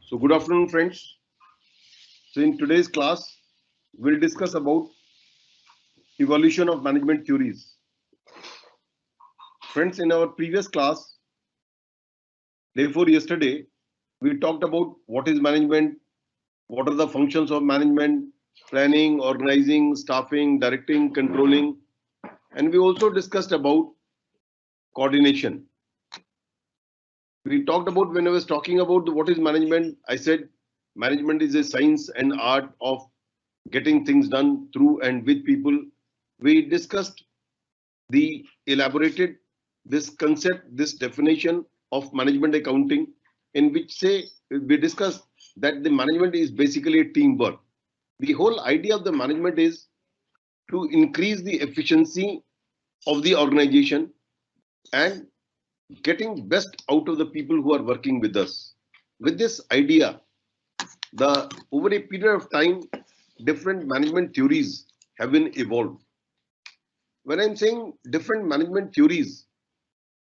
So good afternoon, friends. So in today's class, we'll discuss about evolution of management theories. Friends, in our previous class, therefore yesterday, we talked about what is management, what are the functions of management, planning, organizing, staffing, directing, controlling, and we also discussed about coordination. We talked about when I was talking about what is management, I said management is a science and art of getting things done through and with people. We discussed the elaborated this concept, this definition of management accounting, in which say we discuss that the management is basically a teamwork. The whole idea of the management is to increase the efficiency of the organization and getting best out of the people who are working with us. With this idea, the over a period of time, different management theories have been evolved. When I'm saying different management theories,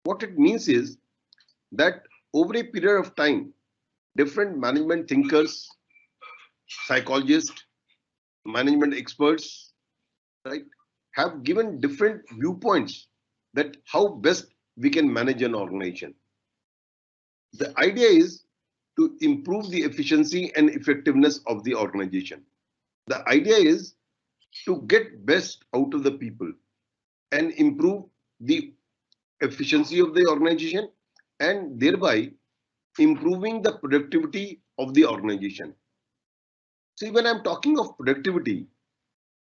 what it means is that over a period of time, different management thinkers, psychologists, management experts, right, have given different viewpoints that how best we can manage an organization. The idea is to improve the efficiency and effectiveness of the organization. The idea is to get best out of the people and improve the efficiency of the organization and thereby improving the productivity of the organization. See, when I'm talking of productivity,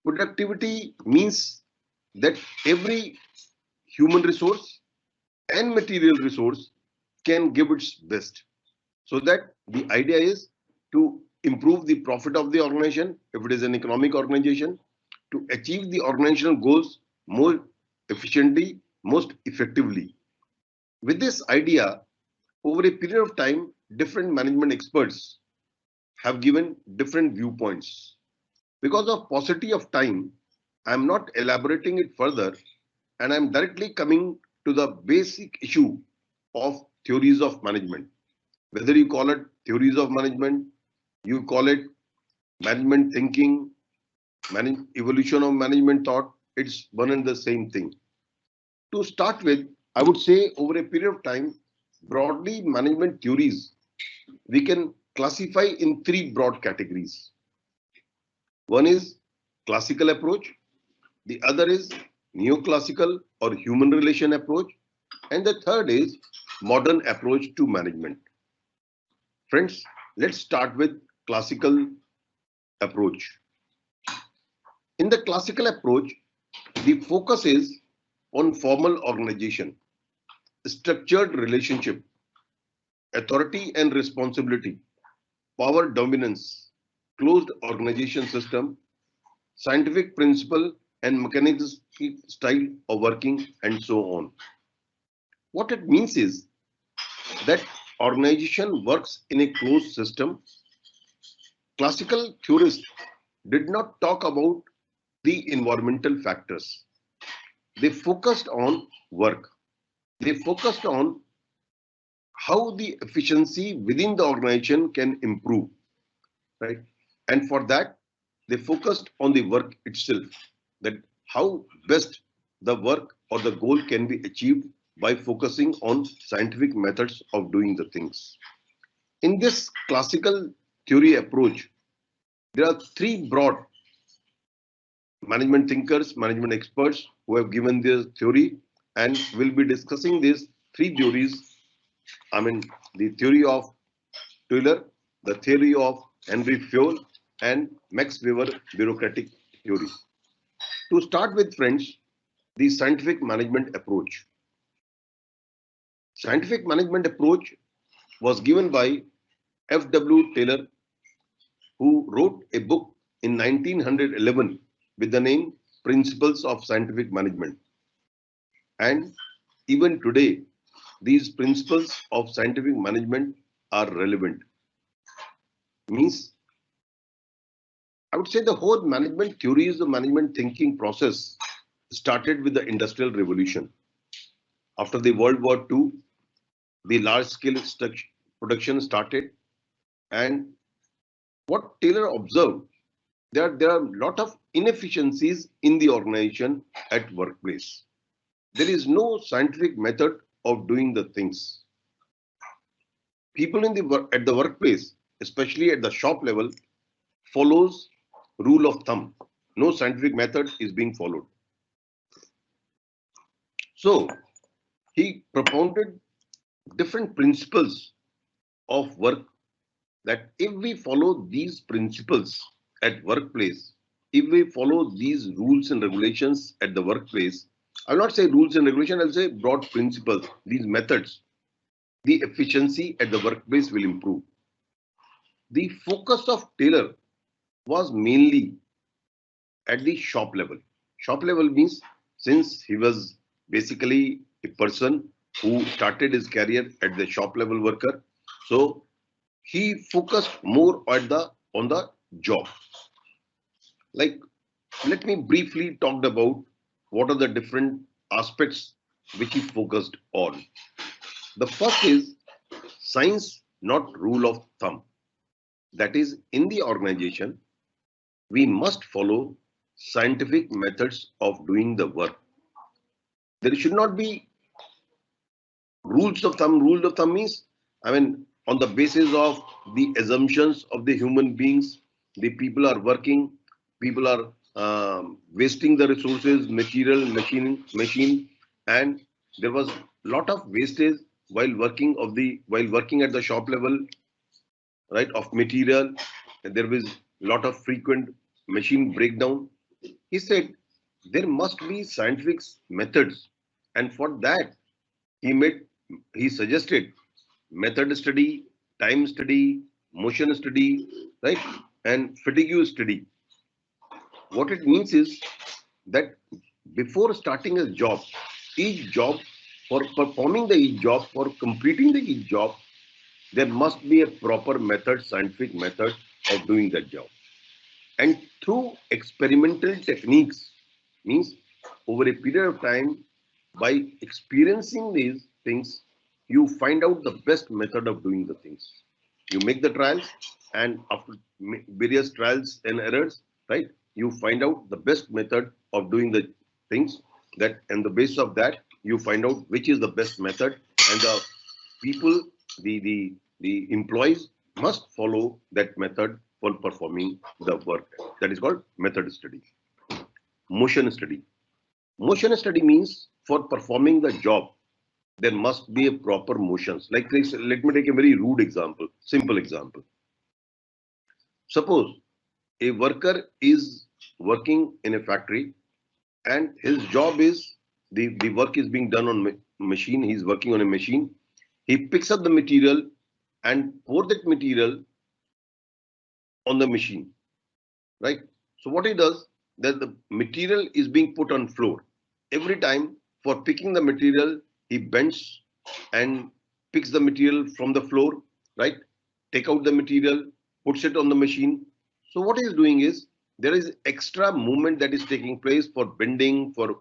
productivity means that every human resource and material resource can give its best. So that the idea is to improve the profit of the organization, if it is an economic organization, to achieve the organizational goals more efficiently, most effectively. With this idea, over a period of time, different management experts have given different viewpoints. Because of paucity of time, I'm not elaborating it further and I'm directly coming to the basic issue of theories of management. Whether you call it theories of management, you call it management thinking, evolution of management thought, it's one and the same thing. To start with, I would say over a period of time, broadly management theories we can classify in three broad categories. One is classical approach, the other is neoclassical or human relation approach, and the third is modern approach to management. Friends, let's start with classical approach. In the classical approach, the focus is on formal organization, structured relationship, authority and responsibility, power dominance, closed organization system, scientific principle and mechanistic style of working, and so on. What it means is that organization works in a closed system. Classical theorists did not talk about the environmental factors. They focused on work. They focused on how the efficiency within the organization can improve, right? And for that, they focused on the work itself, that how best the work or the goal can be achieved by focusing on scientific methods of doing the things. In this classical theory approach, there are three broad management thinkers, management experts who have given this theory, and we'll be discussing these three theories. I mean, the theory of Taylor, the theory of Henry Fayol, and Max Weber bureaucratic theory. To start with, friends, the scientific management approach. Scientific management approach was given by F.W. Taylor, who wrote a book in 1911 with the name Principles of Scientific Management. And even today, these principles of scientific management are relevant. Means, I would say the whole management theories, the management thinking process started with the Industrial Revolution. After the World War II, the large scale production started. And what Taylor observed, there are a lot of inefficiencies in the organization at workplace. There is no scientific method of doing the things. People in at the workplace, especially at the shop level, follows rule of thumb. No scientific method is being followed. So he propounded different principles of work, that if we follow these principles at workplace, if we follow these rules and regulations at the workplace, I will not say rules and regulation, I'll say broad principles, these methods, the efficiency at the workplace will improve. The focus of Taylor was mainly at the shop level. Shop level means, since he was basically a person who started his career at the shop level worker, so he focused more at on the job. Like, let me briefly talk about what are the different aspects which he focused on. The first is science, not rule of thumb. That is, in the organization, we must follow scientific methods of doing the work. There should not be rules of thumb. Rules of thumb means, I mean, on the basis of the assumptions of the human beings, the people are working, people are wasting the resources, material, machine, and there was a lot of wastage while working at the shop level, right, of material. There was a lot of frequent machine breakdown. He said there must be scientific methods, and for that he made he suggested method study, time study, motion study, right, and fatigue study. What it means is that before starting a job, each job, for performing the each job, for completing the each job, there must be a proper method, scientific method of doing that job. And through experimental techniques, means over a period of time, by experiencing these things, you find out the best method of doing the things. You make the trials, and after various trials and errors, right, you find out the best method of doing the things, that and the basis of that you find out which is the best method, and the people, the employees must follow that method for performing the work. That is called method study. Motion study. Motion study means for performing the job, there must be a proper motions. Like this, let me take a very rude example, simple example. Suppose a worker is working in a factory, and his job is, the work is being done on machine. He's working on a machine. He picks up the material and pour that material on the machine, right? So what he does, that the material is being put on floor. Every time for picking the material, he bends and picks the material from the floor, right? Take out the material, puts it on the machine. So what he is doing is, there is extra movement that is taking place for bending, for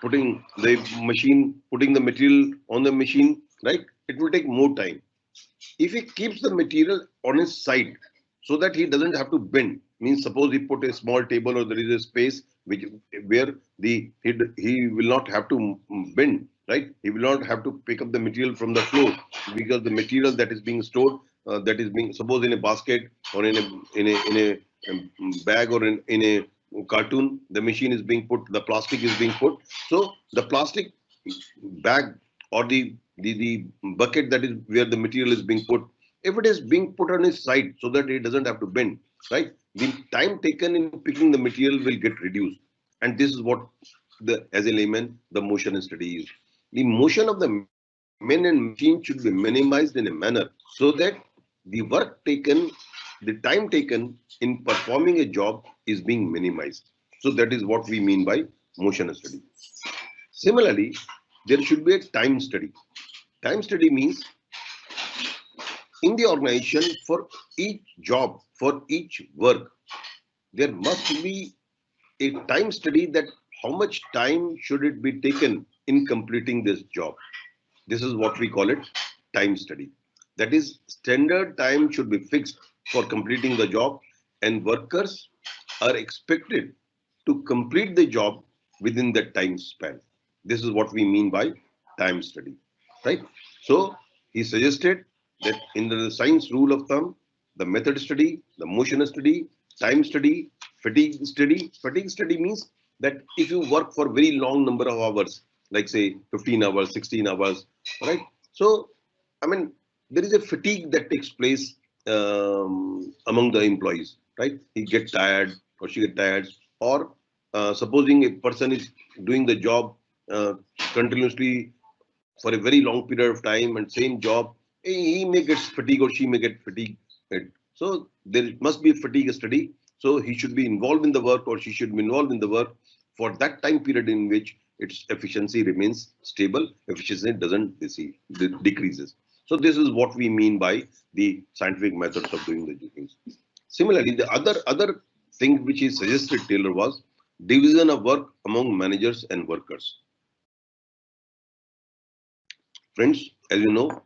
putting the machine, putting the material on the machine, right? It will take more time. If he keeps the material on his side so that he doesn't have to bend, means suppose he put a small table or there is a space which where he will not have to bend, right? He will not have to pick up the material from the floor, because the material that is being stored, that is being, suppose in a basket or in a bag or in a cartoon, the machine is being put, the plastic is being put. So the plastic bag or the bucket that is where the material is being put, if it is being put on his side so that it doesn't have to bend, right, the time taken in picking the material will get reduced. And this is what, as a layman, the motion study is. The motion of the men and machine should be minimized in a manner so that the work taken, the time taken in performing a job is being minimized. So that is what we mean by motion study. Similarly, there should be a time study. Time study means, in the organization, for each job, for each work, there must be a time study, that how much time should it be taken in completing this job. This is what we call it time study. That is, standard time should be fixed for completing the job, and workers are expected to complete the job within that time span. This is what we mean by time study, right? So he suggested that in the science rule of thumb, the method study, the motion study, time study, fatigue study. Fatigue study means that if you work for very long number of hours, like say 15 hours, 16 hours, right? So, I mean, there is a fatigue that takes place among the employees, right? He gets tired or she gets tired, or supposing a person is doing the job uh, continuously for a very long period of time and same job, he may get fatigue or she may get fatigue. Right? So there must be a fatigue study. So he should be involved in the work or she should be involved in the work for that time period in which its efficiency remains stable, efficiency doesn't decreases. So this is what we mean by the scientific methods of doing the things. Similarly, the other thing which he suggested Taylor was division of work among managers and workers. Friends, as you know,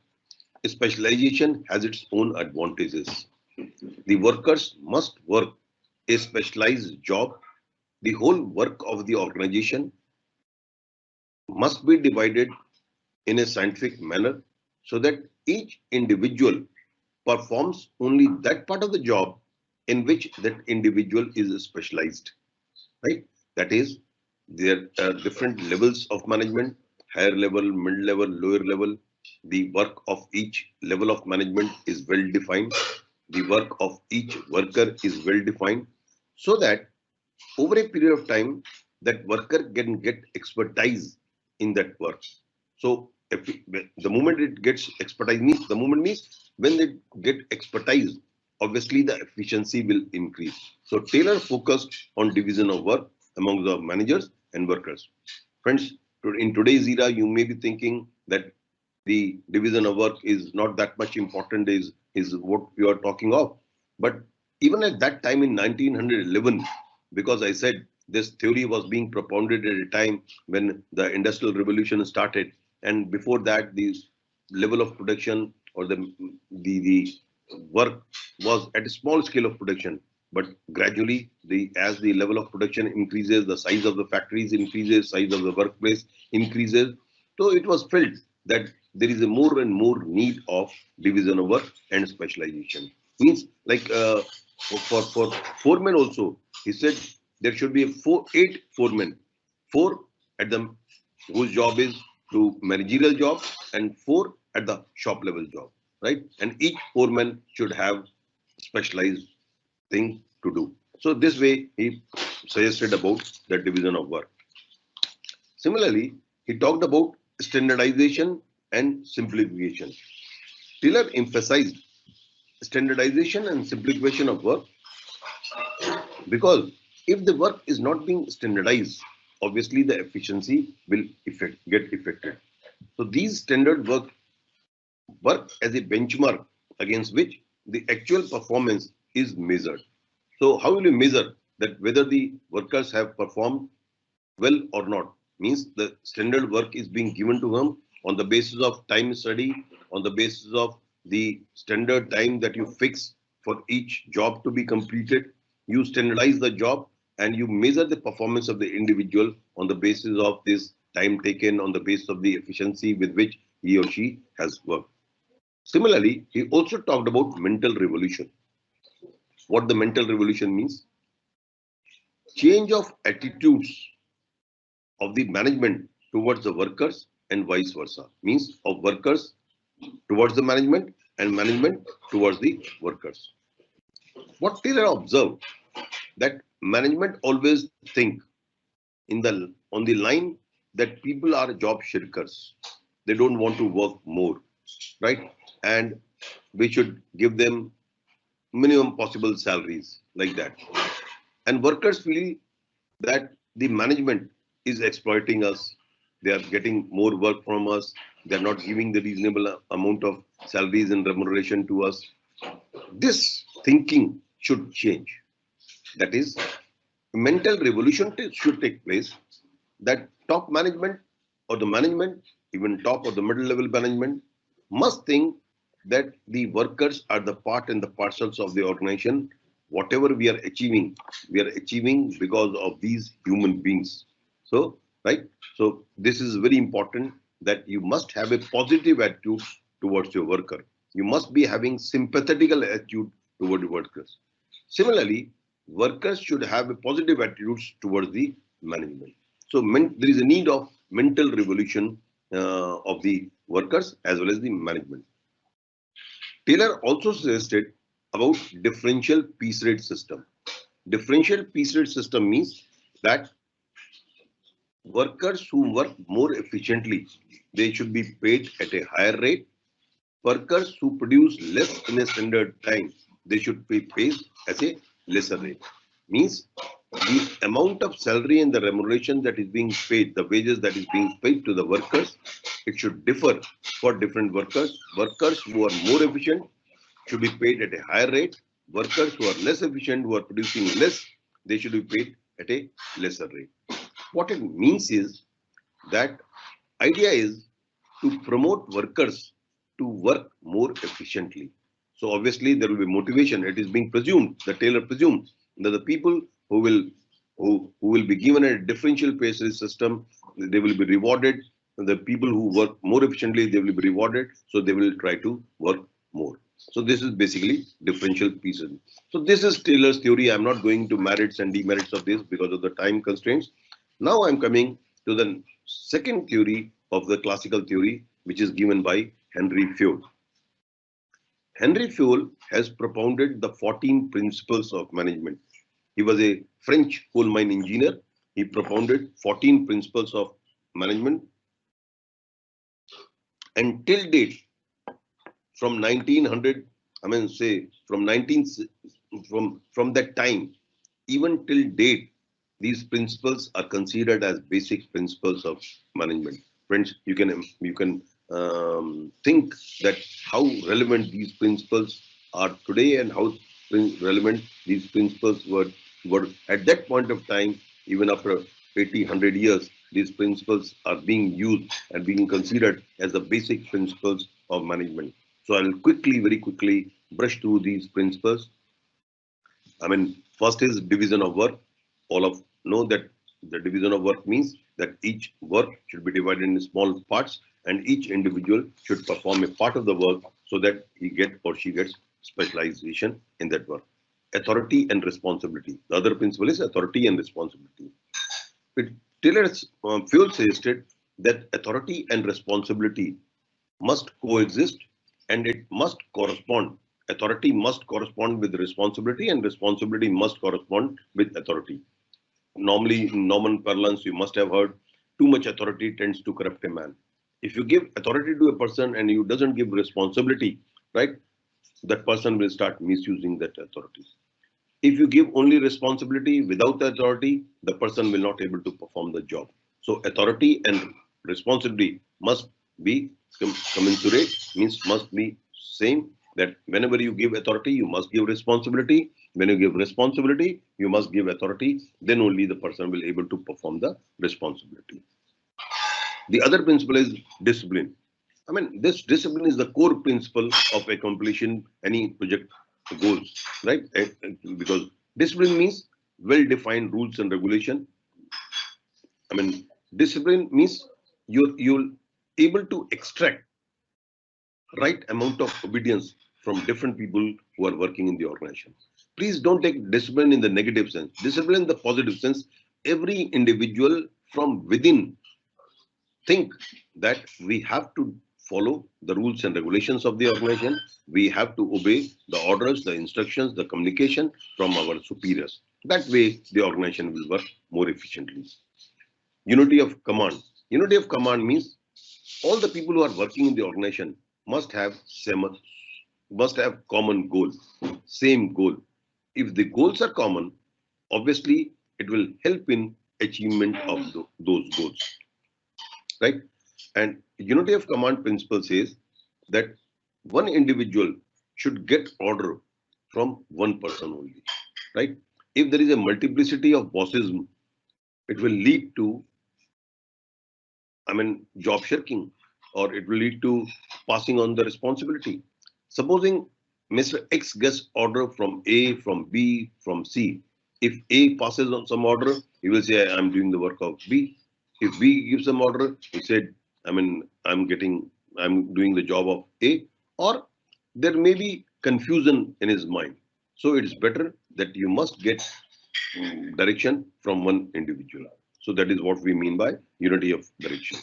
specialization has its own advantages. The workers must work a specialized job. The whole work of the organization must be divided in a scientific manner so that each individual performs only that part of the job in which that individual is specialized, right? That is, there are different levels of management, higher level, mid level, lower level. The work of each level of management is well defined. The work of each worker is well defined so that over a period of time, that worker can get expertise in that work. So if the moment it gets expertise means the moment means when they get expertise, obviously the efficiency will increase. So Taylor focused on division of work among the managers and workers. Friends, in today's era, you may be thinking that the division of work is not that much important is what you are talking of. But even at that time in 1911, because I said this theory was being propounded at a time when the industrial revolution started, and before that the level of production or the work was at a small scale of production, but gradually as the level of production increases, the size of the factories increases, size of the workplace increases. So it was felt that there is a more and more need of division of work and specialization. Means like for foremen also, he said there should be 8 foremen, 4 at the whose job is to managerial job and 4 at the shop level job, right? And each foreman should have specialized thing to do. So this way he suggested about the division of work. Similarly, he talked about standardization and simplification. Taylor emphasized standardization and simplification of work because if the work is not being standardized, obviously the efficiency will get affected. So these standard work as a benchmark against which the actual performance is measured. So how will you measure that whether the workers have performed well or not? Means the standard work is being given to them on the basis of time study, on the basis of the standard time that you fix for each job to be completed. You standardize the job and you measure the performance of the individual on the basis of this time taken, on the basis of the efficiency with which he or she has worked. Similarly, he also talked about mental revolution. What the mental revolution means? Change of attitudes of the management towards the workers and vice versa. Means of workers towards the management and management towards the workers. What Taylor observed that management always think on the line that people are job shirkers. They don't want to work more, right? And we should give them minimum possible salaries like that. And workers feel that the management is exploiting us. They are getting more work from us. They are not giving the reasonable amount of salaries and remuneration to us. This thinking should change. That is, mental revolution should take place that top management or the management, even top or the middle level management, must think that the workers are the part and the parcels of the organization. Whatever we are achieving because of these human beings. So, right? So this is very important that you must have a positive attitude towards your worker. You must be having sympathetical attitude toward the workers. Similarly, workers should have a positive attitudes towards the management. So there is a need of mental revolution of the workers as well as the management. Taylor also suggested about differential piece rate system. Differential piece rate system means that workers who work more efficiently, they should be paid at a higher rate. Workers who produce less in a standard time, they should be paid at a lesser rate. Means the amount of salary and the remuneration that is being paid, the wages that is being paid to the workers, it should differ for different workers. Workers who are more efficient should be paid at a higher rate. Workers who are less efficient, who are producing less, they should be paid at a lesser rate. What it means is that idea is to promote workers to work more efficiently. So obviously there will be motivation. It is being presumed, the Taylor presumes that the people who will be given a differential pay system, they will be rewarded. The people who work more efficiently, they will be rewarded. So they will try to work more. So this is basically differential pay system. So this is Taylor's theory. I'm not going to merits and demerits of this because of the time constraints. Now I'm coming to the second theory of the classical theory, which is given by Henry Fayol. Henry Fayol has propounded the 14 principles of management. He was a French coal mine engineer. He propounded 14 principles of management. And till date, from 1900, I mean, say from from that time, even till date, these principles are considered as basic principles of management. Friends, you can think that how relevant these principles are today and how relevant these principles were at that point of time. Even after 80, 100 years, these principles are being used and being considered as the basic principles of management. So I'll very quickly brush through these principles. I mean, first is division of work. All of know that the division of work means that each work should be divided in small parts and each individual should perform a part of the work so that he get or she gets specialization in that work. Authority and responsibility. The other principle is authority and responsibility. Taylor's Fayol suggested that authority and responsibility must coexist and it must correspond. Authority must correspond with responsibility and responsibility must correspond with authority. Normally, in Norman parlance, you must have heard too much authority tends to corrupt a man. If you give authority to a person and you doesn't give responsibility, right, that person will start misusing that authority. If you give only responsibility without authority, the person will not able to perform the job. So authority and responsibility must be commensurate, means must be same, that whenever you give authority, you must give responsibility. When you give responsibility, you must give authority. Then only the person will able to perform the responsibility. The other principle is discipline. I mean, this discipline is the core principle of accomplishing any project goals, right? Because discipline means well-defined rules and regulation. I mean, discipline means you're able to extract right amount of obedience from different people who are working in the organization. Please don't take discipline in the negative sense. Discipline in the positive sense. Every individual from within think that we have to follow the rules and regulations of the organization. We have to obey the orders, the instructions, the communication from our superiors. That way, the organization will work more efficiently. Unity of command. Unity of command means all the people who are working in the organization must have common goal, same goal. If the goals are common, obviously it will help in achievement of those goals, right? And unity of command principle says that one individual should get order from one person only, right? If there is a multiplicity of bossism, it will lead to, I mean, job shirking, or it will lead to passing on the responsibility. Supposing Mr. X gets order from A, from B, from C. If A passes on some order, he will say, I'm doing the work of B. If B gives some order, he said, I'm doing the job of A. Or there may be confusion in his mind. So it's better that you must get direction from one individual. So that is what we mean by unity of direction.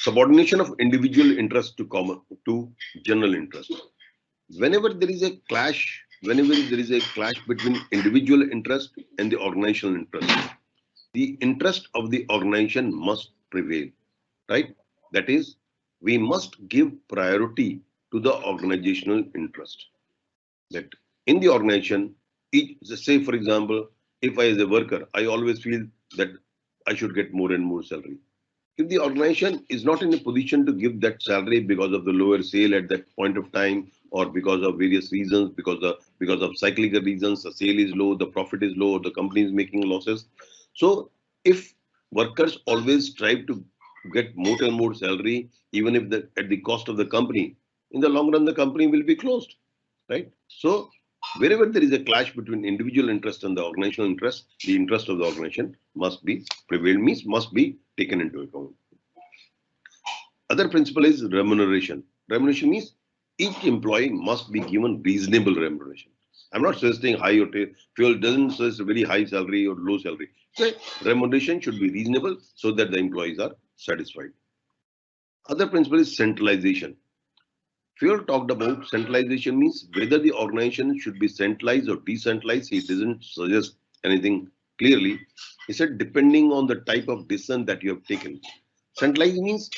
Subordination of individual interest to general interest. Whenever there is a clash, between individual interest and the organizational interest, the interest of the organization must prevail, right? That is, we must give priority to the organizational interest. That in the organization, say for example, if I as a worker, I always feel that I should get more and more salary. If the organization is not in a position to give that salary because of the lower sale at that point of time, or because of various reasons, because of cyclical reasons, the sale is low, the profit is low, the company is making losses. So if workers always strive to get more and more salary, even if at the cost of the company, in the long run the company will be closed, right? So wherever there is a clash between individual interest and the organizational interest, the interest of the organization must be prevailed, means must be taken into account. Other principle is remuneration. Remuneration means each employee must be given reasonable remuneration. I'm not suggesting high or fuel doesn't suggest very high salary or low salary. So remuneration should be reasonable so that the employees are satisfied. Other principle is centralization. Fuel talked about centralization means whether the organization should be centralized or decentralized. He doesn't suggest anything clearly. He said depending on the type of decision that you have taken. Centralized means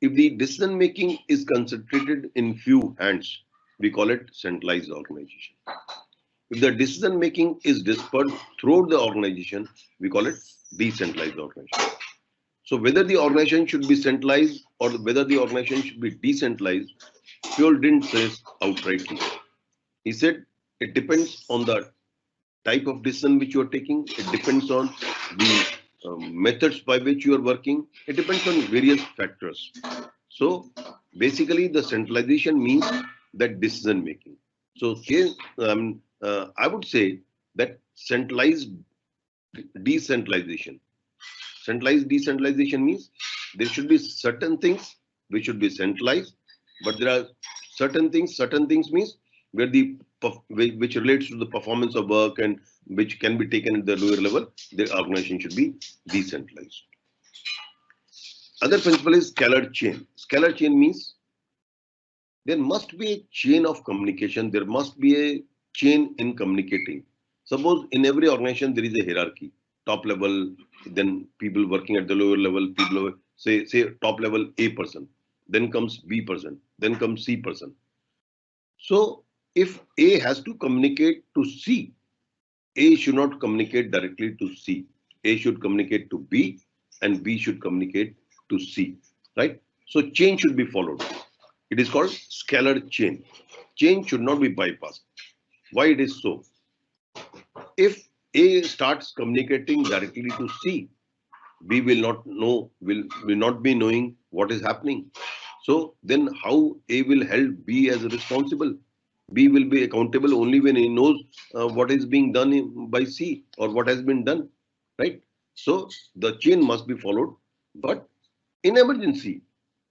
if the decision making is concentrated in few hands, we call it centralized organization. If the decision making is dispersed throughout the organization, we call it decentralized organization. So whether the organization should be centralized or whether the organization should be decentralized, Fuel didn't say outrightly. He said it depends on the type of decision which you are taking. It depends on the methods by which you are working. It depends on various factors. So basically the centralization means that decision making. So here I would say that centralized decentralization. Centralized decentralization means there should be certain things which should be centralized, but there are certain things means where which relates to the performance of work and which can be taken at the lower level, the organization should be decentralized. Other principle is scalar chain. Scalar chain means there must be a chain of communication. There must be a chain in communicating. Suppose in every organization there is a hierarchy. Top level, then people working at the lower level, people say top level A person, then comes B person, then comes C person. So if A has to communicate to C, A should not communicate directly to C. A should communicate to B and B should communicate to C, right? So chain should be followed. It is called scalar chain. Chain should not be bypassed. Why it is so? If A starts communicating directly to C, B will not be knowing what is happening. So then how A will held B as responsible? B will be accountable only when he knows what is being done by C or what has been done, right? So the chain must be followed, but in emergency,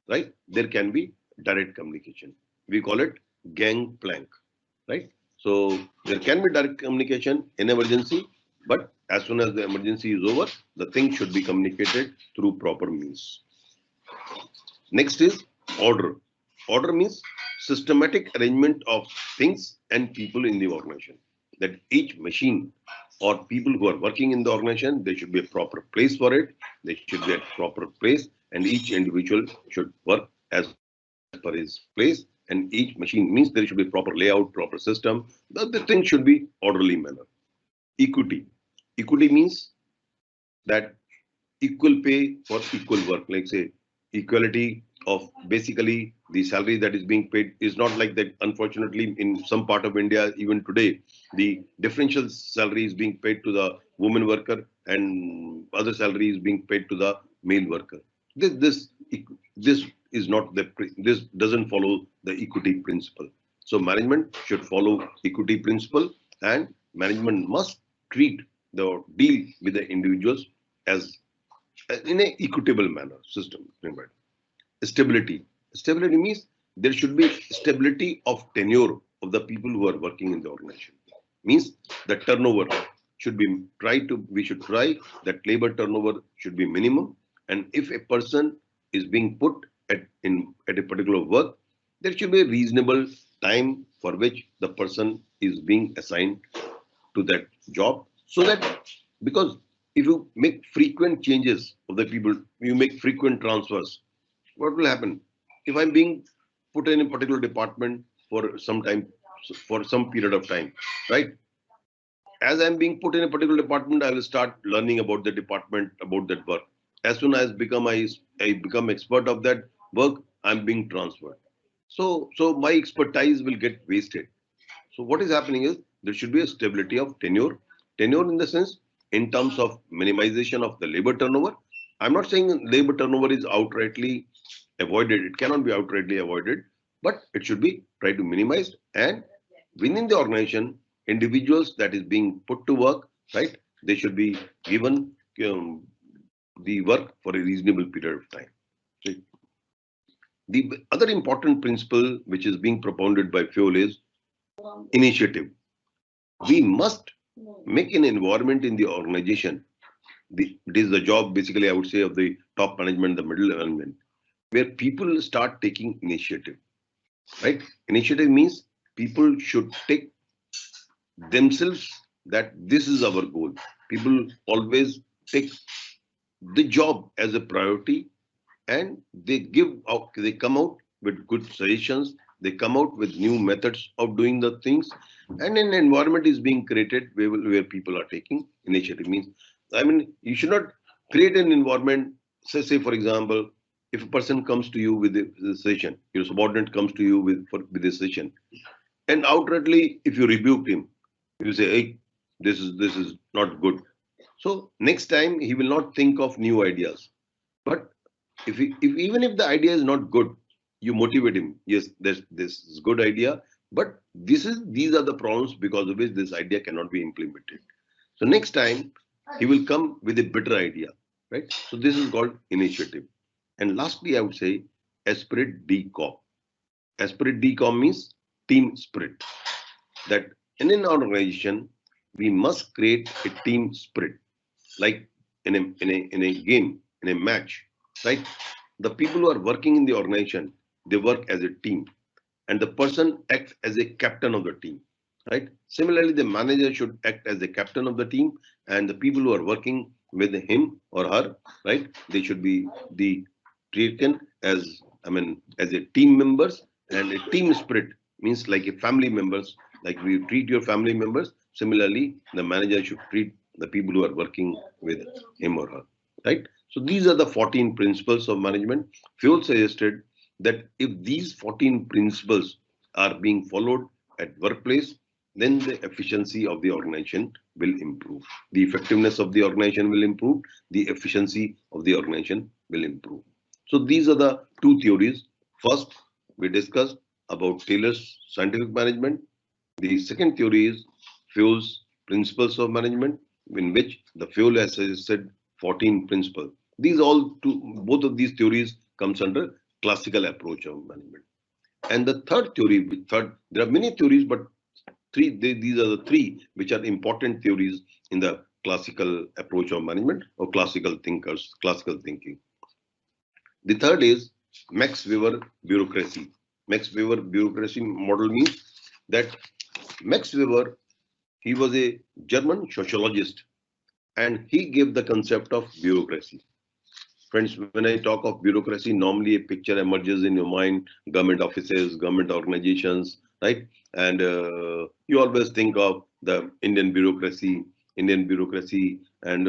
right, there can be direct communication. We call it gangplank, right? So there can be direct communication in emergency, but as soon as the emergency is over, the thing should be communicated through proper means. Next is order. Order means systematic arrangement of things and people in the organization. That each machine or people who are working in the organization, there should be a proper place for it. They should be at proper place, and each individual should work as per his place. And each machine means there should be proper layout, proper system. The thing should be orderly manner. Equity. Equity means that equal pay for equal work. Like say equality of basically the salary that is being paid is not like that. Unfortunately, in some part of India, even today, the differential salary is being paid to the woman worker and other salary is being paid to the male worker. This is not this doesn't follow the equity principle. So management should follow equity principle, and management must treat the deal with the individuals as in an equitable manner system. Remember, stability. Stability means there should be stability of tenure of the people who are working in the organization. Means the turnover should be we should try that labor turnover should be minimum. And if a person is being put at a particular work, there should be a reasonable time for which the person is being assigned to that job, so that because if you make frequent changes of the people, you make frequent transfers, what will happen? If I'm being put in a particular department for some time, for some period of time, right? As I'm being put in a particular department, I will start learning about the department, about that work. As soon as I become expert of that work, I'm being transferred. So my expertise will get wasted. So what is happening is there should be a stability of tenure. Tenure in the sense, in terms of minimization of the labor turnover. I'm not saying labor turnover is outrightly avoided. It cannot be outrightly avoided, but it should be tried to minimize. And within the organization, individuals that is being put to work, right? They should be given the work for a reasonable period of time. Right? The other important principle which is being propounded by FUEL is initiative. We must make an environment in the organization. It is the job, basically, I would say, of the top management, the middle management, where people start taking initiative, right? Initiative means people should take themselves that this is our goal. People always take the job as a priority, and they come out with good suggestions. They come out with new methods of doing the things, and an environment is being created where people are taking initiative. Means, I mean, you should not create an environment. Say for example, if a person comes to you with a suggestion, your subordinate comes to you with a suggestion, and outrightly, if you rebuke him, you say, "Hey, this is not good." So next time he will not think of new ideas. But if even if the idea is not good, you motivate him. Yes, this is good idea, but these are the problems because of which this idea cannot be implemented. So next time he will come with a better idea, right? So this is called initiative. And lastly, I would say esprit de corps. Esprit de corps means team spirit. That in an organization we must create a team spirit, like in a game, in a match, right? The people who are working in the organization, they work as a team, and the person acts as a captain of the team, right? Similarly, the manager should act as the captain of the team, and the people who are working with him or her, right? They should be the taken as, I mean, as a team members, and a team spirit means like a family members, like we treat your family members. Similarly, the manager should treat the people who are working with him or her, right? So these are the 14 principles of management. FUEL suggested that if these 14 principles are being followed at workplace, then the efficiency of the organization will improve. The effectiveness of the organization will improve. The efficiency of the organization will improve. So these are the two theories. First, we discussed about Taylor's scientific management. The second theory is FUEL's principles of management, in which the FUEL has said 14 principles. Both of these theories comes under classical approach of management. And the third theory, there are many theories, but these are the three which are important theories in the classical approach of management or classical thinking. The third is Max Weber bureaucracy. Max Weber bureaucracy model means that Max Weber, he was a German sociologist, and he gave the concept of bureaucracy. Friends, when I talk of bureaucracy, normally a picture emerges in your mind: government offices, government organizations, right? And you always think of the Indian bureaucracy, and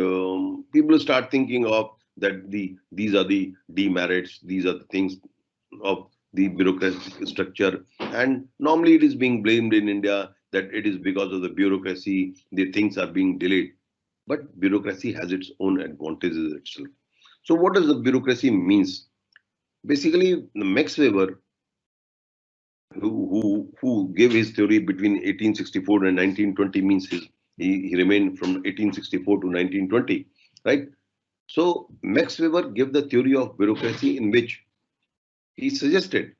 people start thinking of that these are the demerits, these are the things of the bureaucratic structure, and normally it is being blamed in India that it is because of the bureaucracy the things are being delayed. But bureaucracy has its own advantages itself. So what does the bureaucracy means? Basically, Max Weber, who gave his theory between 1864 and 1920, means he remained from 1864 to 1920, right? So Max Weber gave the theory of bureaucracy, in which he suggested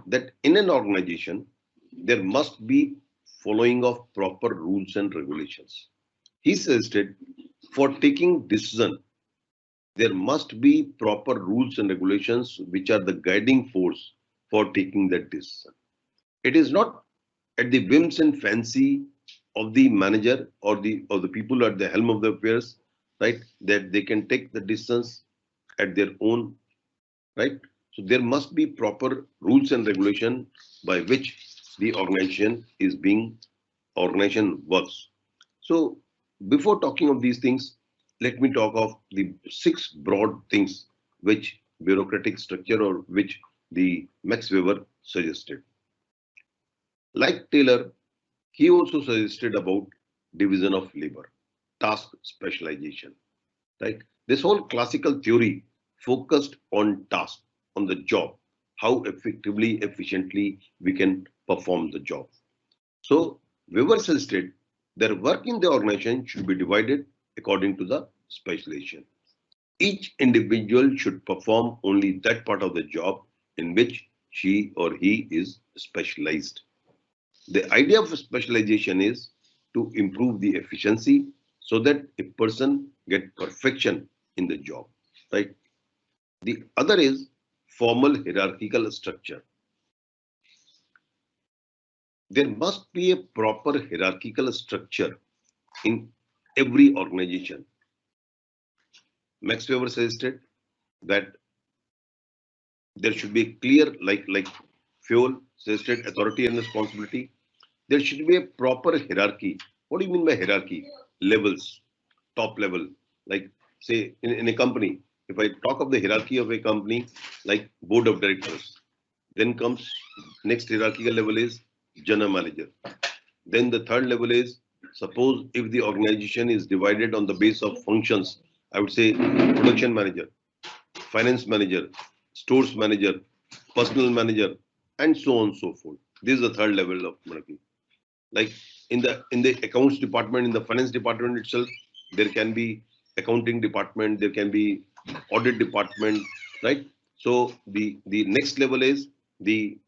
that in an organization there must be following of proper rules and regulations. He suggested for taking decision there must be proper rules and regulations which are the guiding force for taking that decision. It is not at the whims and fancy of the manager or the people at the helm of the affairs, right? That they can take the decisions at their own, right? So there must be proper rules and regulation by which the organization works. So before talking of these things, let me talk of the six broad things which bureaucratic structure or which the Max Weber suggested. Like Taylor, he also suggested about division of labor, task specialization, right? This whole classical theory focused on task, on the job, how effectively, efficiently we can perform the job. So Weber suggested their work in the organization should be divided according to the specialization. Each individual should perform only that part of the job in which she or he is specialized. The idea of specialization is to improve the efficiency so that a person get perfection in the job, right? The other is formal hierarchical structure. There must be a proper hierarchical structure in every organization. Max Weber suggested that there should be a clear, like fuel suggested, authority and responsibility. There should be a proper hierarchy. What do you mean by hierarchy? Levels, top level. Like say in a company, if I talk of the hierarchy of a company, like board of directors, then comes next hierarchical level is general manager. Then the third level is, suppose if the organization is divided on the base of functions, I would say production manager, finance manager, stores manager, personal manager, and so on and so forth. This is the third level of monarchy. Like in the accounts department, in the finance department itself, there can be accounting department, there can be audit department, right? So the next level is the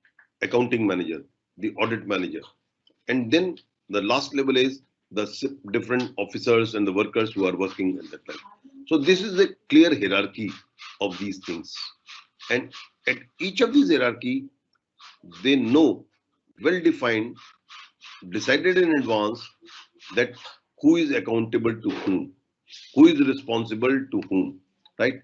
accounting manager, the audit manager, and then the last level is the different officers and the workers who are working at that time. So this is a clear hierarchy of these things, and at each of these hierarchy they know, well defined, decided in advance, that who is accountable to who is responsible to whom, right?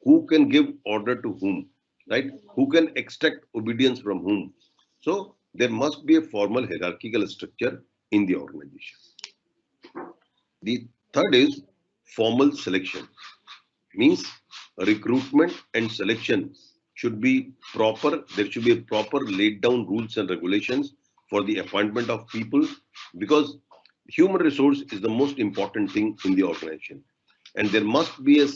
Who can give order to whom, right? Who can extract obedience from whom. So there must be a formal hierarchical structure in the organization. The third is formal selection, means recruitment and selection should be proper. There should be a proper laid down rules and regulations for the appointment of people, because human resource is the most important thing in the organization, and there must be a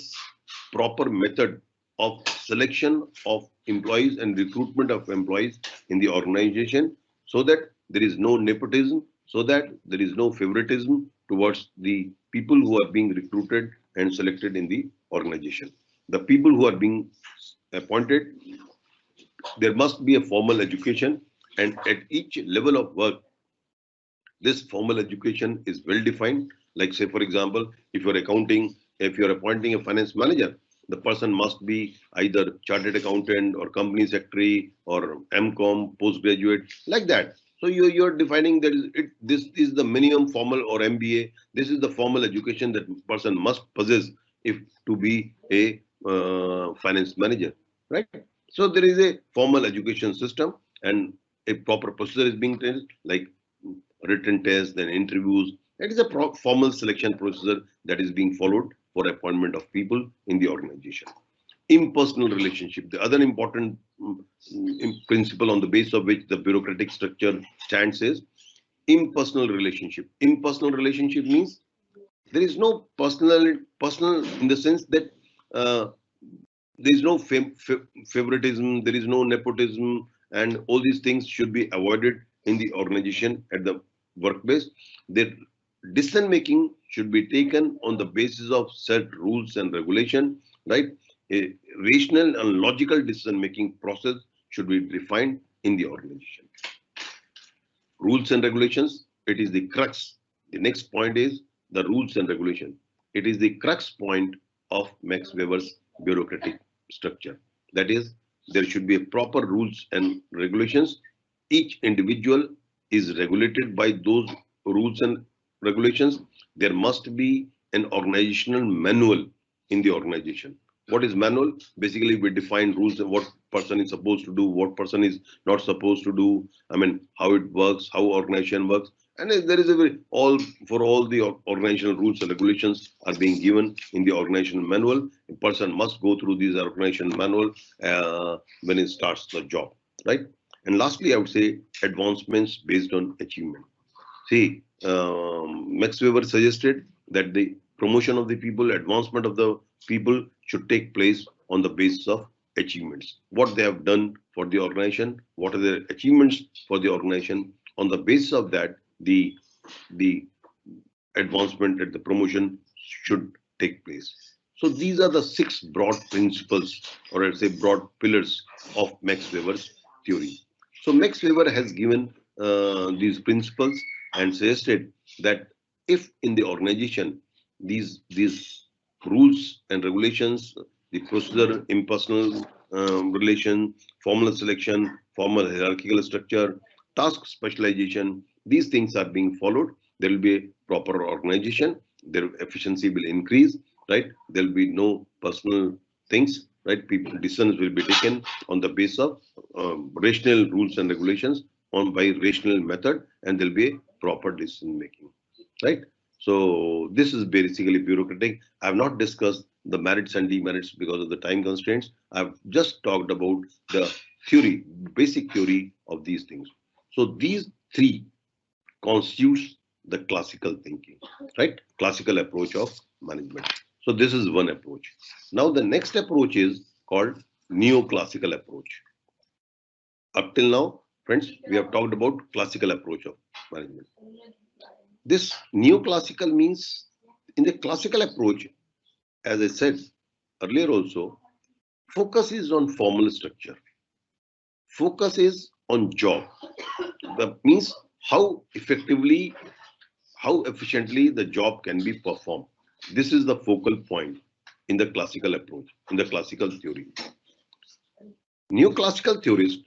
proper method of selection of employees and recruitment of employees in the organization, so that there is no nepotism, so that there is no favoritism towards the people who are being recruited and selected in the organization. The people who are being appointed, there must be a formal education, and at each level of work, this formal education is well defined. Like say, for example, if you're accounting, if you're appointing a finance manager, the person must be either chartered accountant or company secretary or MCOM, postgraduate, like that. So you're defining that this is the minimum formal, or MBA. This is the formal education that person must possess if to be a finance manager, right? So there is a formal education system, and a proper procedure is being taken, like written tests, then interviews. That is a formal selection procedure that is being followed for appointment of people in the organization. Impersonal relationship, the other important principle on the base of which the bureaucratic structure stands, is impersonal relationship. Impersonal relationship means there is no personal in the sense that uh, There is no favoritism, there is no nepotism, and all these things should be avoided in the organization at the workplace. Their decision making should be taken on the basis of set rules and regulation, right? A rational and logical decision making process should be defined in the organization. Rules and regulations, it is the crux. The next point is the rules and regulation. It is the crux point of Max Weber's bureaucratic structure. That is, there should be a proper rules and regulations. Each individual is regulated by those rules and regulations. There must be an organizational manual in the organization. What is manual? Basically, we define rules and what person is supposed to do, what person is not supposed to do. I mean, how it works, how organization works, and there is a very all for all the organizational rules and regulations are being given in the organizational manual. A person must go through these organizational manual when he starts the job, right? And lastly, I would say advancements based on achievement. See, Max Weber suggested that the promotion of the people, advancement of the people should take place on the basis of achievements. What they have done for the organization, what are their achievements for the organization. On the basis of that, the advancement and the promotion should take place. So these are the 6 broad principles, or I'd say broad pillars of Max Weber's theory. So Max Weber has given these principles and suggested that if in the organization these rules and regulations, the procedure, impersonal relation, formal selection, formal hierarchical structure, task specialization, these things are being followed, there will be a proper organization, their efficiency will increase, right? There will be no personal things, right? People decisions will be taken on the basis of rational rules and regulations on by rational method, and there'll be a proper decision making, right? So this is basically bureaucratic. I have not discussed the merits and demerits because of the time constraints. I've just talked about the theory, basic theory of these things. So these 3 constitutes the classical thinking, right? Classical approach of management. So this is one approach. Now the next approach is called neoclassical approach. Up till now, friends, we have talked about classical approach of management. This neoclassical means in the classical approach, as I said earlier also, focus is on formal structure. Focus is on job. That means how effectively, how efficiently the job can be performed. This is the focal point in the classical approach, in the classical theory. Neoclassical theorists,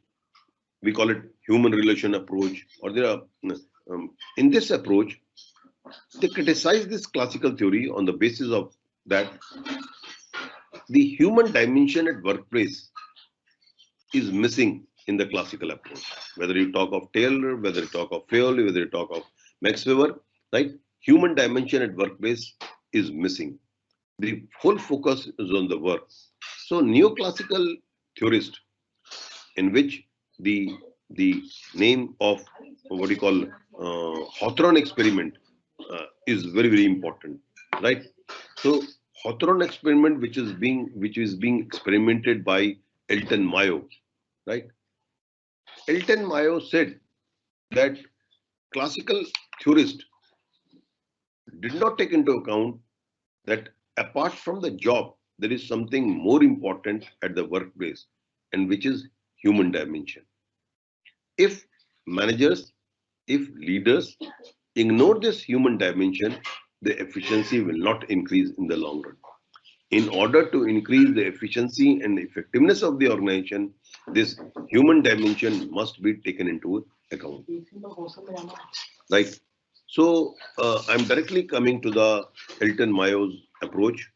we call it human relation approach, or there are in this approach, they criticize this classical theory on the basis of that the human dimension at workplace is missing in the classical approach. Whether you talk of Taylor, whether you talk of Fayol, whether you talk of Max Weber, right? Human dimension at workplace is missing. The whole focus is on the work. So neoclassical theorist, in which the name of what you call Hawthorne experiment is very, very important, right? So Hawthorne experiment, which is being experimented by Elton Mayo, right? Elton Mayo said that classical theorists did not take into account that apart from the job, there is something more important at the workplace, and which is human dimension. If managers, if leaders ignore this human dimension, the efficiency will not increase in the long run. In order to increase the efficiency and effectiveness of the organization, this human dimension must be taken into account. Right. So I'm directly coming to the Elton Mayo's approach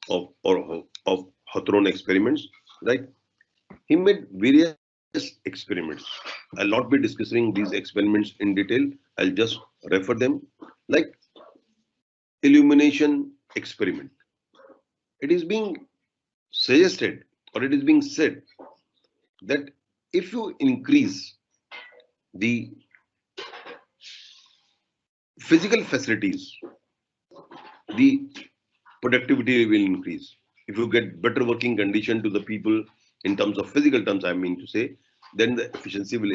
of Hawthorne experiments. Right. He made various experiments. I'll not be discussing these experiments in detail. I'll just refer them, like illumination experiment. It is being suggested, or it is being said, that if you increase the physical facilities, the productivity will increase. if you get better working condition to the people in terms of physical terms, I mean to say, then the efficiency will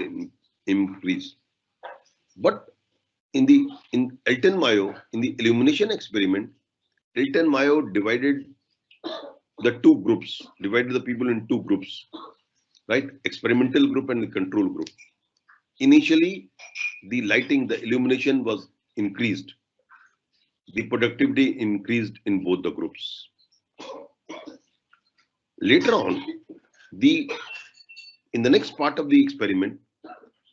increase. But in Elton Mayo, in the illumination experiment, Elton Mayo divided the people in two groups, right? Experimental group and the control group. Initially, the lighting, the illumination was increased. The productivity increased in both the groups. Later on, in the next part of the experiment,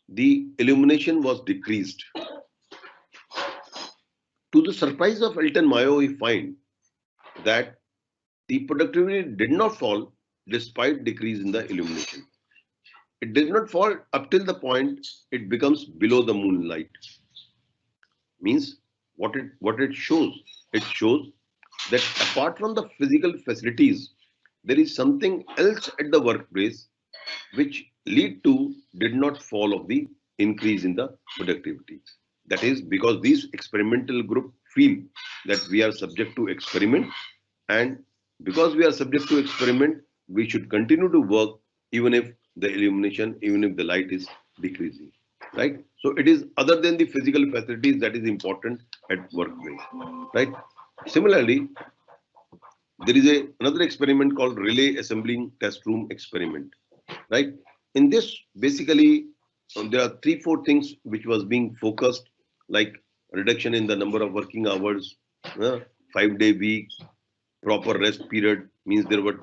the illumination was decreased. To the surprise of Elton Mayo, we find that the productivity did not fall despite decrease in the illumination. It did not fall up till the point it becomes below the moonlight. Means what it shows? It shows that apart from the physical facilities, there is something else at the workplace which did not fall of the increase in the productivity. That is because these experimental group feel that we are subject to experiment, and because we are subject to experiment, we should continue to work even if the illumination, even if the light is decreasing, right? So it is other than the physical facilities that is important at workplace, right? Similarly, there is another experiment called relay assembling test room experiment, right? In this, basically, there are 3-4 things which was being focused, like reduction in the number of working hours, 5-day week, proper rest period, means there were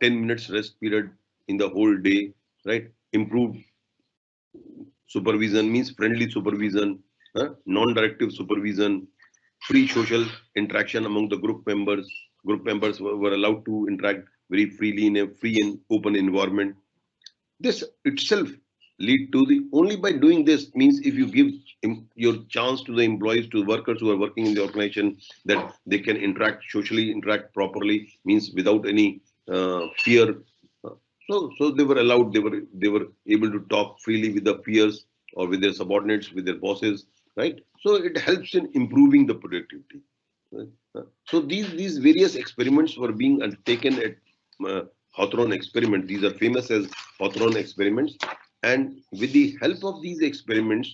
10 minutes rest period in the whole day, right? Improved supervision, means friendly supervision, non-directive supervision, free social interaction among the group members. Group members were allowed to interact very freely in a free and open environment. This itself lead to the, only by doing this, means if you give your chance to the employees, to the workers who are working in the organization, that they can socially interact properly, means without any fear. So they were allowed, they were able to talk freely with the peers or with their subordinates, with their bosses, right? So it helps in improving the productivity. Right? So these various experiments were being undertaken at Hawthorne experiment. These are famous as Hawthorne experiments. And with the help of these experiments,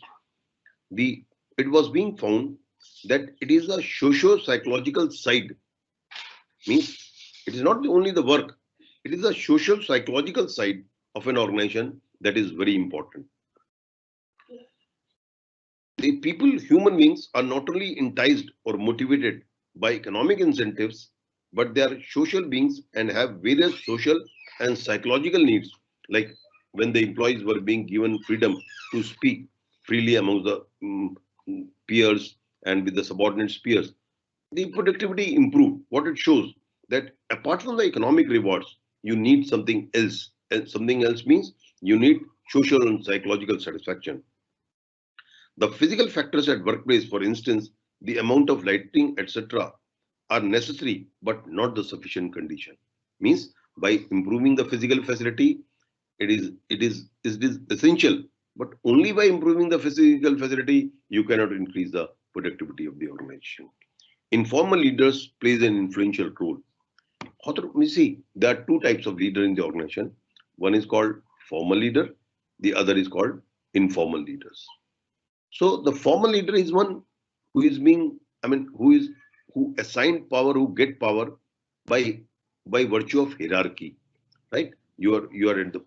it was being found that it is a socio-psychological side. Means it is not only the work, it is the social psychological side of an organization that is very important. The people, human beings, are not only enticed or motivated by economic incentives, but they are social beings and have various social and psychological needs, like when the employees were being given freedom to speak freely among the peers and with the subordinate peers, the productivity improved. What it shows that apart from the economic rewards, you need something else. And something else means you need social and psychological satisfaction. The physical factors at workplace, for instance, the amount of lighting, etc., are necessary but not the sufficient condition. Means by improving the physical facility, it is essential, but only by improving the physical facility you cannot increase the productivity of the organization. Informal leaders plays an influential role. You see, there are two types of leader in the organization. One is called formal leader, the other is called informal leaders. So the formal leader is one who is being, who assigned power, who get power by virtue of hierarchy, right? You are at the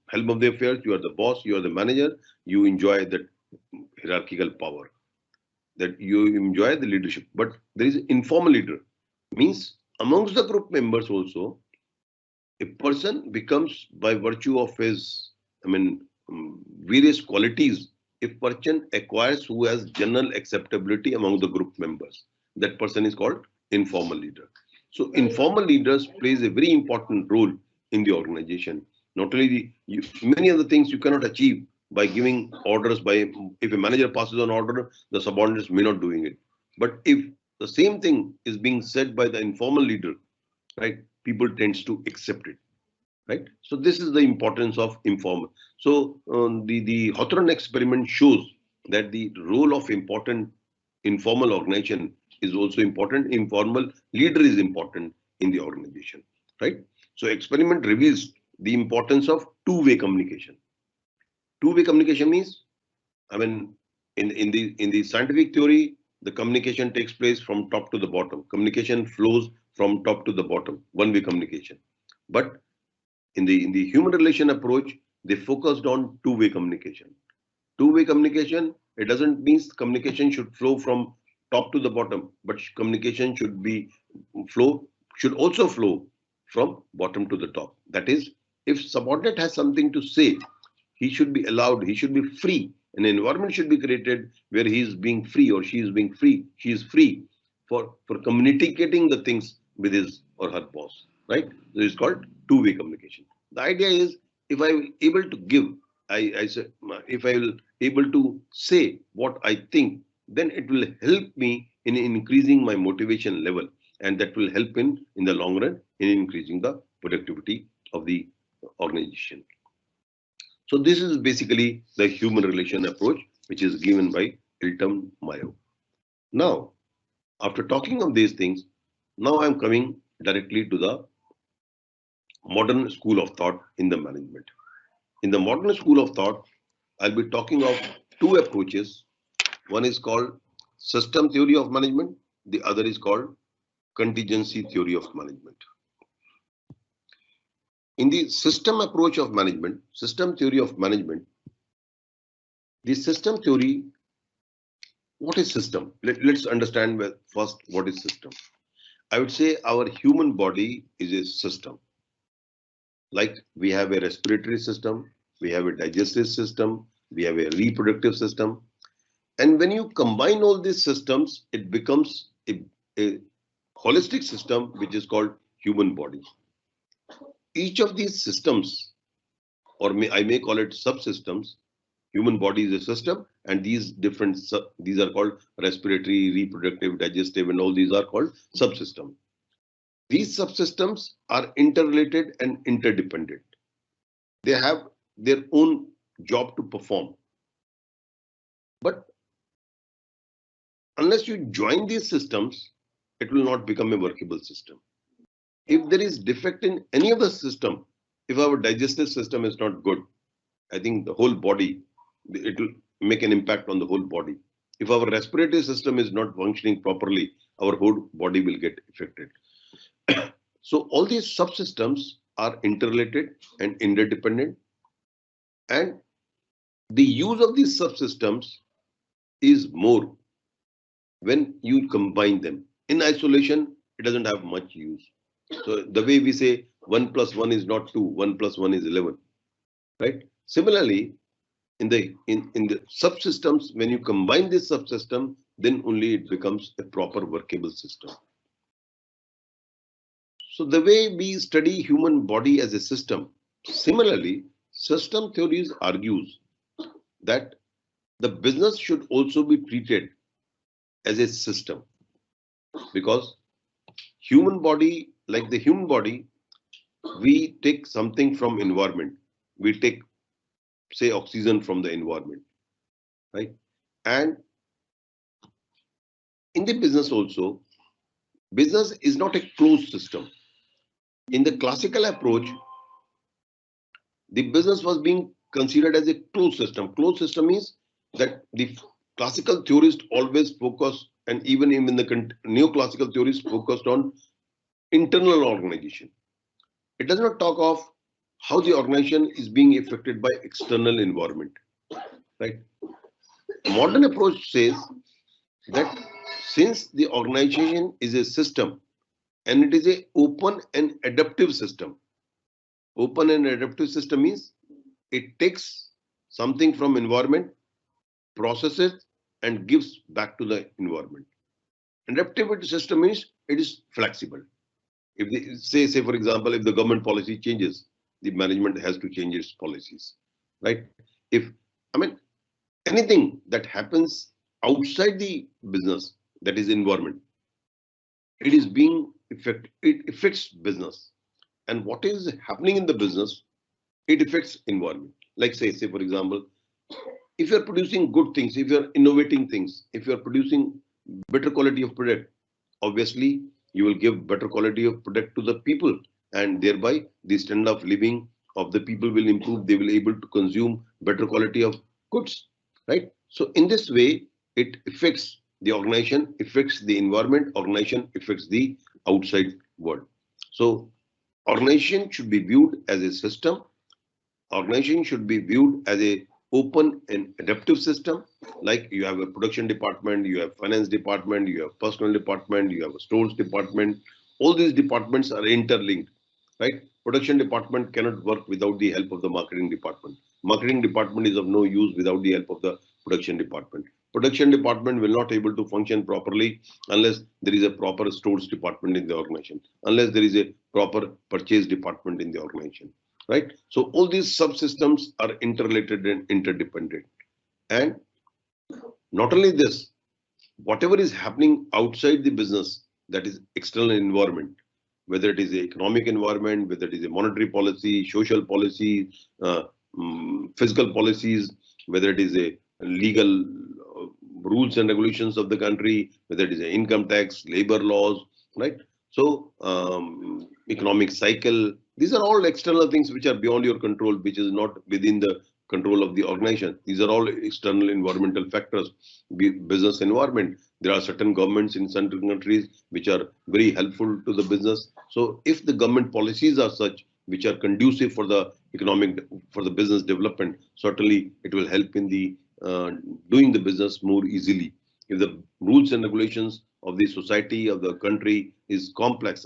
helm of the affairs, you are the boss, you are the manager, you enjoy that hierarchical power, that you enjoy the leadership. But there is informal leader, means amongst the group members also, a person becomes by virtue of his, various qualities, a person acquires who has general acceptability among the group members. That person is called informal leader. So informal leaders plays a very important role in the organization. Not only many other things you cannot achieve by giving orders. If a manager passes an order, the subordinates may not doing it. But if the same thing is being said by the informal leader, right, people tends to accept it. Right. So this is the importance of informal. So the Hawthorne experiment shows that the role of important informal organization is also important. Informal leader is important in the organization. right? So experiment reveals the importance of two-way communication. Two-way communication means, I mean, in the scientific theory, the communication takes place from top to the bottom. Communication flows from top to the bottom, one-way communication. But in the human relation approach, they focused on two-way communication. Two-way communication, it doesn't mean communication should flow from top to the bottom, but communication should also flow from bottom to the top. That is, if subordinate has something to say, he should be allowed, he should be free. An environment should be created where he is being free or she is being free. She is free for communicating the things with his or her boss, right? So it's called two-way communication. The idea is, if I will able to give, I say, if I will able to say what I think, then it will help me in increasing my motivation level, and that will help in the long run in increasing the productivity of the organization. So this is basically the human relation approach, which is given by Hilton Mayo. Now, after talking of these things, now I'm coming directly to the modern school of thought in the management. In the modern school of thought, I'll be talking of two approaches. One is called system theory of management. The other is called contingency theory of management. In the system approach of management, system theory of management, the system theory, what is system? Let's understand first what is system. I would say our human body is a system. Like we have a respiratory system, we have a digestive system, we have a reproductive system. And when you combine all these systems, it becomes a holistic system, which is called human body. Each of these systems, or I may call it subsystems, human body is a system, and these are called respiratory, reproductive, digestive, and all these are called subsystems. These subsystems are interrelated and interdependent. They have their own job to perform. But unless you join these systems, it will not become a workable system. If there is defect in any of the system, if our digestive system is not good, I think the whole body, it will make an impact on the whole body. If our respiratory system is not functioning properly, our whole body will get affected. So all these subsystems are interrelated and interdependent, and the use of these subsystems is more when you combine them. In isolation, it doesn't have much use. So the way we say 1 + 1 is not 2, 1 + 1 is 11, right? Similarly, in the subsystems, when you combine this subsystem, then only it becomes a proper workable system. So the way we study human body as a system, similarly, system theories argues that the business should also be treated as a system, because human body, like the human body, we take something from environment. We take, say, oxygen from the environment, right? And in the business also, business is not a closed system. In the classical approach, the business was being considered as a closed system. Closed system means that the classical theorists always focus, and even in the neoclassical theories focused on internal organization. It does not talk of how the organization is being affected by external environment, right? Modern approach says that since the organization is a system and it is a open and adaptive system. Open and adaptive system means it takes something from environment, processes, and gives back to the environment. Adaptive system means it is flexible. If they say for example, if the government policy changes, the management has to change its policies, right? Anything that happens outside the business, that is environment, it affects business. And what is happening in the business, it affects environment. Like say for example, if you're producing good things, if you're innovating things, if you're producing better quality of product, obviously you will give better quality of product to the people, and thereby the standard of living of the people will improve. They will able to consume better quality of goods, right? So in this way, it affects the organization, affects the environment, organization affects the outside world. So organization should be viewed as a system. Organization should be viewed as a open and adaptive system. Like you have a production department, you have finance department, you have personal department, you have a stores department. All these departments are interlinked, right? Production department cannot work without the help of the marketing department. Marketing department is of no use without the help of the production department. Production department will not able to function properly unless there is a proper stores department in the organization, unless there is a proper purchase department in the organization, right? So all these subsystems are interrelated and interdependent. And not only this, whatever is happening outside the business, that is external environment, whether it is the economic environment, whether it is a monetary policy, social policy, fiscal policies, whether it is a legal rules and regulations of the country, whether it is a income tax, labor laws, right? So economic cycle, these are all external things which are beyond your control, which is not within the control of the organization. These are all external environmental factors. Business environment, there are certain governments in certain countries which are very helpful to the business. So if the government policies are such which are conducive for the economic, for the business development, certainly it will help in the doing the business more easily. If the rules and regulations of the society, of the country is complex,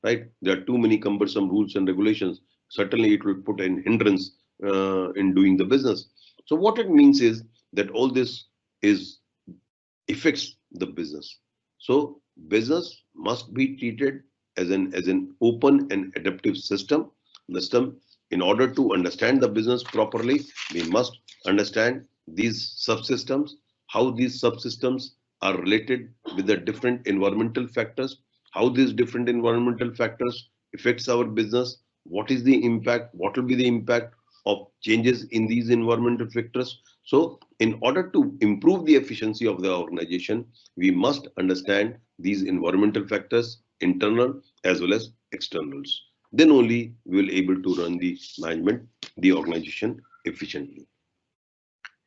right? There are too many cumbersome rules and regulations. Certainly it will put an hindrance in doing the business. So what it means is that all this is affects the business. So business must be treated as an open and adaptive system. In order to understand the business properly, we must understand these subsystems, how these subsystems are related with the different environmental factors, how these different environmental factors affects our business, what is the impact, what will be the impact of changes in these environmental factors. So in order to improve the efficiency of the organization, we must understand these environmental factors, internal as well as externals. Then only we will able to run the management, the organization efficiently.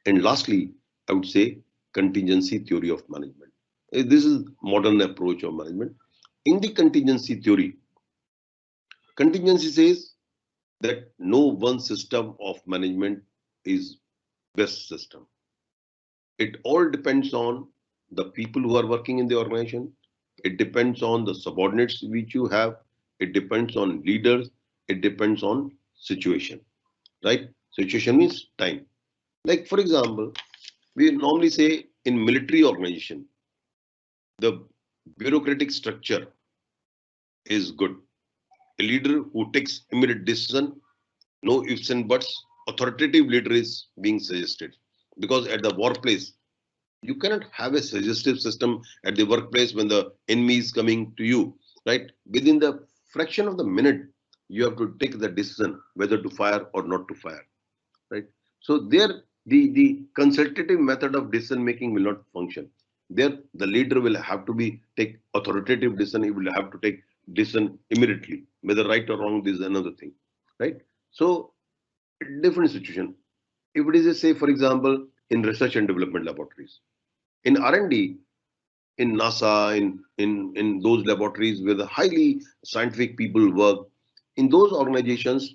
And lastly, I would say contingency theory of management. This is modern approach of management. In the contingency theory, contingency says that no one system of management is best system. It all depends on the people who are working in the organization. It depends on the subordinates which you have. It depends on leaders. It depends on situation, right? Situation means time. Like for example, we normally say in military organization, the bureaucratic structure is good. A leader who takes immediate decision, no ifs and buts, authoritative leader is being suggested. Because at the workplace, you cannot have a suggestive system at the workplace when the enemy is coming to you, right? Within the fraction of the minute, you have to take the decision whether to fire or not to fire, right? So there, the consultative method of decision making will not function. There, the leader will have to take authoritative decision. He will have to take decision immediately, whether right or wrong. This is another thing, right? So different situation. If it is a, say for example, in research and development laboratories, in R&D, in NASA, in those laboratories where the highly scientific people work, in those organizations,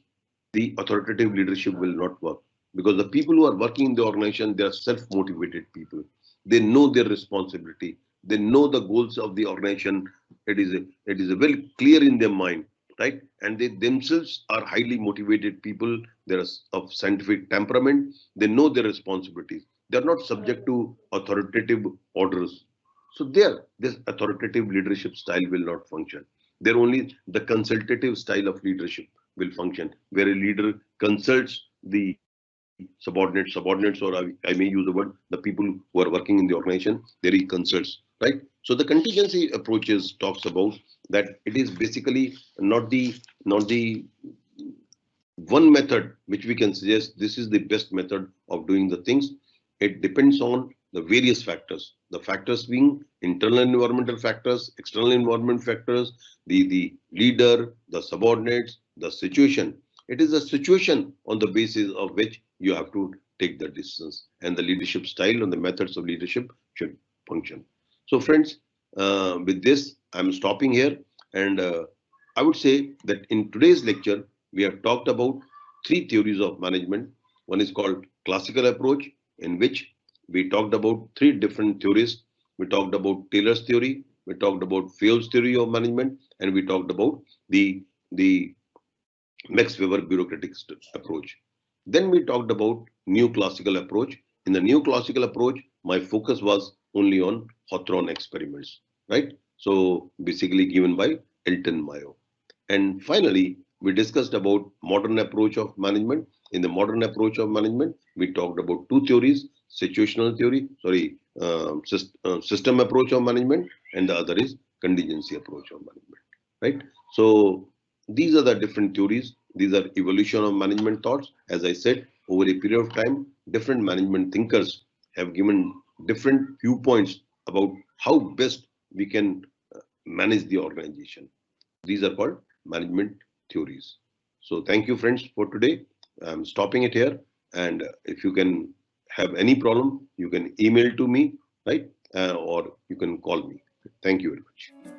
the authoritative leadership will not work because the people who are working in the organization, they are self-motivated people. They know their responsibility. They know the goals of the organization. It is a very clear in their mind, right? And they themselves are highly motivated people. They are of scientific temperament. They know their responsibilities. They are not subject to authoritative orders. So there, this authoritative leadership style will not function. There only the consultative style of leadership will function, where a leader consults the subordinates, or I may use the word, the people who are working in the organization, there he consults, right? So the contingency approaches talks about that it is basically not the one method which we can suggest this is the best method of doing the things. It depends on the various factors. The factors being internal environmental factors, external environment factors, the leader, the subordinates, the situation. It is a situation on the basis of which you have to take the decisions, and the leadership style and the methods of leadership should function. So friends, with this, I'm stopping here, and I would say that in today's lecture, we have talked about three theories of management. One is called classical approach, in which we talked about three different theories. We talked about Taylor's theory, we talked about Fayol's theory of management, and we talked about the Max Weber bureaucratic approach. Then we talked about new classical approach. In the new classical approach, my focus was only on Hawthorne experiments, right? So basically given by Elton Mayo. And finally, we discussed about modern approach of management. In the modern approach of management, we talked about two theories: situational theory, system approach of management, and the other is contingency approach of management, right? So these are the different theories. These are evolution of management thoughts. As I said, over a period of time, different management thinkers have given different viewpoints about how best we can manage the organization. These are called management theories. So thank you, friends, for today. I'm stopping it here. And if you can have any problem, you can email to me, right? Or you can call me. Thank you very much.